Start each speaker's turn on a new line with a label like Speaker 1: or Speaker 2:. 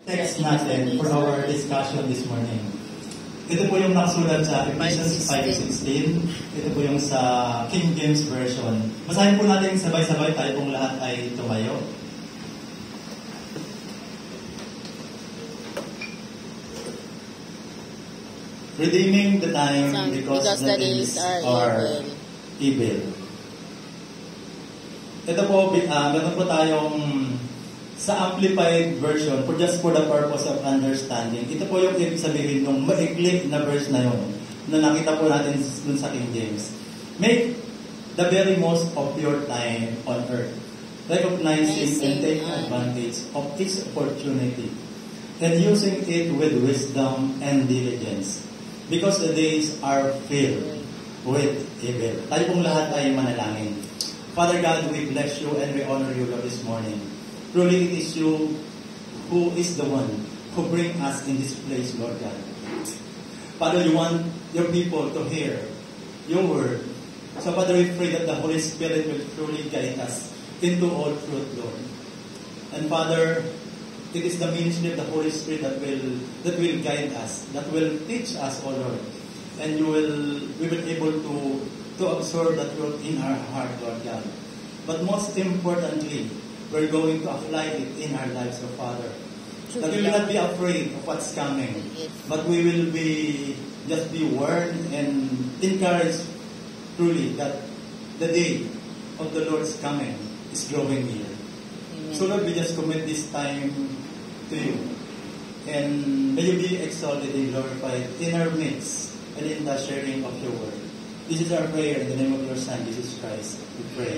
Speaker 1: Text natin for our discussion this morning. Ito po yung nakasulat sa Ephesians 5:16. Ito po yung sa King James Version. Basahin po natin sabay-sabay, tayo pong lahat ay tumayo. Redeeming the time because the days are evil. Ito po, meron po tayong sa Amplified Version, just for the purpose of understanding. Ito po yung ibig sabihin ng maikli na verse na yun, na nakita po natin dun sa King James. Make the very most of your time on earth, recognizing and taking advantage of each opportunity, and using it with wisdom and diligence, because the days are filled with evil. Tayo pong lahat ay manalangin. Father God, we bless you and we honor you, Lord, this morning. Truly, it is you who is the one who bring us in this place, Lord God. Father, you want your people to hear your word. So, Father, we pray that the Holy Spirit will truly guide us into all truth, Lord. And Father, it is the ministry of the Holy Spirit that will guide us, that will teach us, O Lord. And we will be able to absorb that truth in our heart, Lord God. But most importantly, we're going to apply it in our lives, O Father. That we will not be afraid of what's coming, but we will just be warned and encouraged truly that the day of the Lord's coming is drawing near. Amen. So Lord, we just commit this time to you. And may you be exalted and glorified in our midst and in the sharing of your word. This is our prayer in the name of your Son, Jesus Christ. We pray.